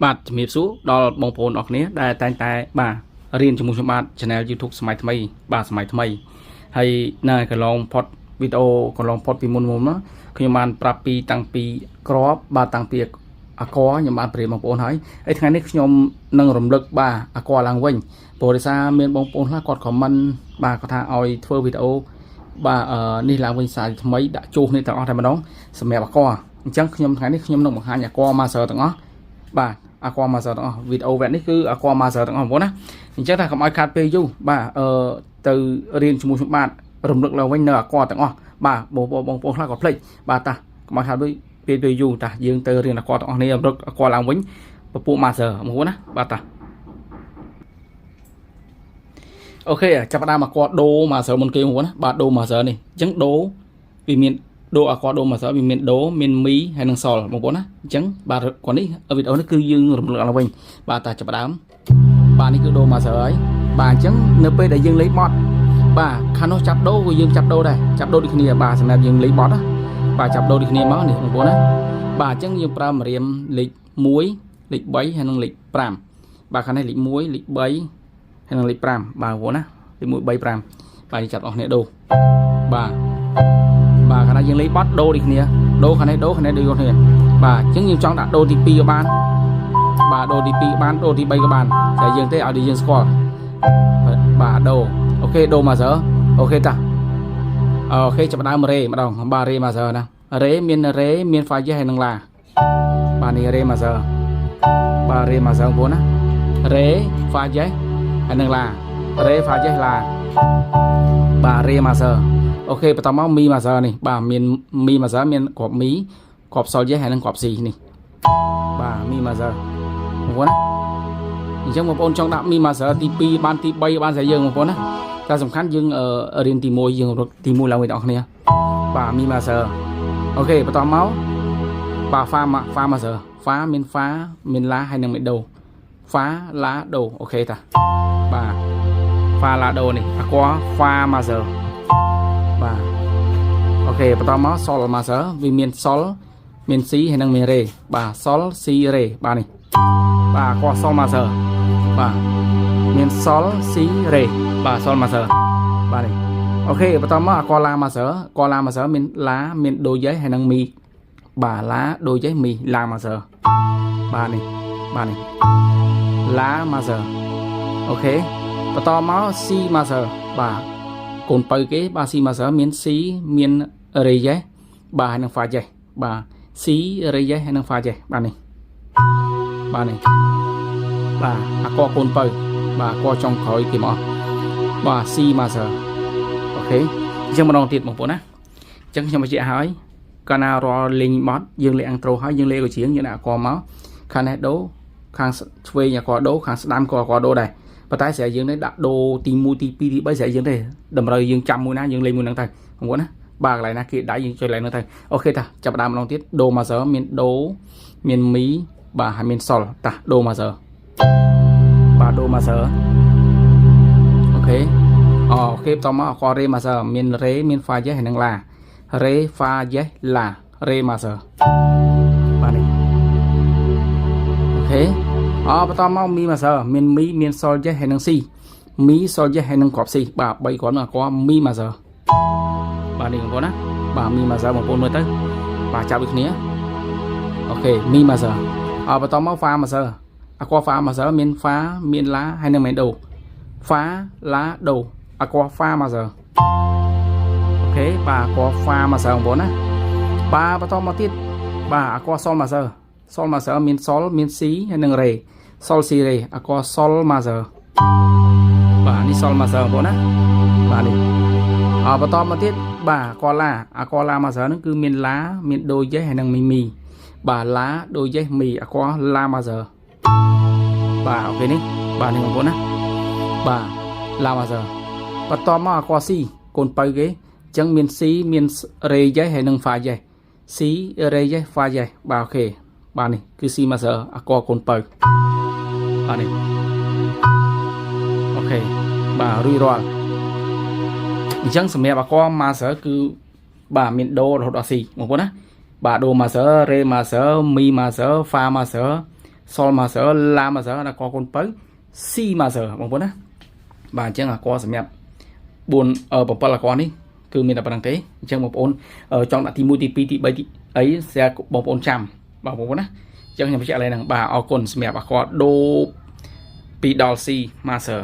បាទជំរាបសួរដល់បងប្អូនអរគ្នាដែលតែងតែបាទរៀនជាមួយខ្ញុំបាទ Channel YouTube សម័យថ្មីបាទសម័យថ្មីហើយនៅកន្លងផុតវីដេអូកន្លងផុតពីមុនមកខ្ញុំបានប្រាប់ពីតាំងពីក្របបាទតាំងពីអក្សរខ្ញុំបានប្រៀបបងប្អូនហើយថ្ងៃនេះខ្ញុំនឹងរំលឹកបាទអក្សរឡើងវិញព្រោះដោយសារមានបងប្អូនខ្លះគាត់ខមមិនបាទគាត់ថាឲ្យធ្វើវីដេអូបាទនេះឡើងវិញសារថ្មីដាក់ជួសនេះទាំងអស់តែម្ដងសម្រាប់អក្សរអញ្ចឹងខ្ញុំថ្ងៃនេះខ្ញុំនឹងបង្ហាញអក្សរ master ទាំងអស់បាទអក្សរ master ទាំងអស់វីដេអូវគ្គនេះគឺអក្សរ master ទាំងអស់បងប្អូនណាអញ្ចឹងថាកុំឲ្យខាតពេលយូរបាទទៅរៀនជាមួយខ្ញុំបាទរំលឹកឡើងវិញនៅអក្សរទាំងអស់បាទបងប្អូនខ្លះក៏ភ្លេចបាទតាកុំឲ្យខាតពេលយូរតាយើងទៅរៀនអក្សរទាំងអស់នេះរំលឹកអក្សរឡើងវិញពពួក master បងប្អូនណាបាទតាអូខេចាប់ផ្ដើមអក្សរដូ master មុនគេបងប្អូនណាបាទដូ master នេះអញ្ចឹងដូវាមានដូអក្សរដូ master វាមានដូមានមីហើយនិងសលបងប្អូនណាអញ្ចឹងបាទគាត់នេះវីដេអូនេះគឺយើងរំលឹកឡើងវិញបាទតាចាប់ផ្ដើមបាទនេះគឺដូ master ហើយបាទអញ្ចឹងនៅពេលដែលយើងលេខបត់បាទខាងនោះចាប់ដូក៏យើងចាប់ដូដែរចាប់ដូដូចគ្នាបាទសម្រាប់យើងលេខបត់ណាបាទចាប់ដូដូចគ្នាមកនេះបងប្អូនណាបាទអញ្ចឹងយើងប្រើម្រាមលេខ1លេខ3ហើយនិងលេខ5បាទខាងនេះលេខ1លេខ3ហើយនិងលេខ5បាទបងប្អូនណាលេខ1 3 5បាទនេះចាប់អស់គ្នាដូបាទបាទខាងនេះយើងលេខបត់ដូដូចគ្នាដូខាងនេះដូខាងនេះដូចគ្នាបាទអញ្ចឹងយើងចង់ដាក់ដូទី2ក៏បានបាទដូទី2បានដូទី3ក៏បានតែយើងទេឲ្យយើងស្គាល់បាទដូអូខេដូ master អូខេតាអូខេចាប់ដើមរេម្ដងបាទរេ master ណារេមានហ្វាយេសហើយនឹងឡាបាទនេះរេ master បាទរេ master បងប្អូនណារេហ្វាយេសហើយនឹងឡារេហ្វាយេសឡាបាទរេ master អូខេបន្តមកមី master នេះបាទមានមី master មានក្របមីក្របសល់យេសហើយនឹងក្របស៊ីនេះបាទមី master បងប្អូនណាអញ្ចឹងបងប្អូនចង់ដាក់មី master ទី2បានទី3បានស្អីយើងបងប្អូនណាតែសំខាន់យើងរៀនទី1យើងរត់ទី1ឡើងវិញបងប្អូនបាទមី master អូខេបន្តមកបាទ fa master fa មានឡាហើយនឹងមានដូ fa ឡាដូអូខេតាបាទ fa ឡាដូនេះអក្សរ fa master បាទអូខេបន្តមក sol master វាមាន sol មាន c ហើយនិងមាន re បាទ sol c re បាទនេះបាទអក្សរ sol master បាទមាន sol c re បាទ sol master បាទនេះអូខេបន្តមកអក្សរ la master អក្សរ la master មាន la មានដូយេហើយនិងមីបាទ la ដូយេមី la master បាទនេះបាទនេះ la master អូខេបន្តមក c master បាទកូនបើគេបាទ C master មាន C មាន re យេបាទហើយនឹង fa យេបាទ C re យេហើយនឹង fa យេបាទនេះបាទនេះបាទអក្សរកូនបើបាទអក្សរចុងក្រោយគេមកបាទ C master អូខេអញ្ចឹងម្ដងទៀតបងប្អូនណាអញ្ចឹងខ្ញុំបញ្ជាក់ហើយកាលណារាល់លេងបត់យើងលេងអង់ត្រូហើយយើងលេងកជាងយើងដាក់អក្សរមកខាងនេះដូខាងឆ្វេងអក្សរដូខាងស្ដាំក៏អក្សរដូដែរប៉ុន្តែស្រីយើងនេះដាក់ដូទី1ទី2ទី3ស្រីយើងទេតម្រូវយើងចាំមួយណាយើងលេងមួយហ្នឹងទៅបងប្អូនណាបាទកន្លែងណាគេដៃយើងចុចឡើងហ្នឹងទៅអូខេតាចាប់ដើមម្ដងទៀតដូ master មានដូមានមីបាទហើយមានsolតាដូ master បាទដូ master អូខេអូខេបន្តមកអក្សរ re master មាន re មាន fa យេហើយនឹង la re fa យេ la re master បាទនេះអូខេបន្តមកមី master មានមីមាន sol យេហើយនឹង c មី sol យេហើយនឹងក្រប c បាទ3គ្រាន់អក្សរមី master បាទនេះបងប្អូនណាបាទមី master បងប្អូនមើលទៅបាទចាប់ដូចគ្នាអូខេមី master បន្តមក fa master អក្សរ fa master មាន fa មាន la ហើយនឹងមានដូ fa la do អក្សរ fa master អូខេបាទអក្សរ fa master បងប្អូនណាបាទបន្តមកទៀតបាទអក្សរ sol master sol master មាន sol មាន c ហើយនឹង re sol c re អក្សរ sol master បាទនេះ sol master បងប្អូនណាបាទនេះបន្តមកទៀតបាទអក្សរ la អក្សរ la master ហ្នឹងគឺមាន la មានដូយេហើយនឹងមីបាទ la ដូយេមីអក្សរ la master បាទអូខេនេះបាទនេះបងប្អូនណាបាទ la master បន្តមកអក្សរ c កូនបើគេអញ្ចឹងមាន c មាន re យេហើយនឹង fa យេ c re យេ fa យេបាទអូខេបាទនេះគឺ C master អក្សរកូនបើបាទនេះអូខេបាទរួចរាល់អញ្ចឹងសម្រាប់អក្សរ master គឺបាទមានដូរហូតដល់ C បងប្អូនណាបាទដូ master re master mi master fa master sol major la major អកកូនបើ C major បងប្អូនណាបាទអញ្ចឹងអកសម្រាប់4 7អកនេះគឺមានតែប៉ុណ្្នឹងទេអញ្ចឹងបងប្អូនចង់ដាក់ទី1ទី2ទី3ទីអីស្រាប់បងប្អូនចាំបងប្អូនណាអញ្ចឹងខ្ញុំបញ្ជាក់ឡើងហ្នឹងបាទអរគុណសម្រាប់អកដូពីដល់ C master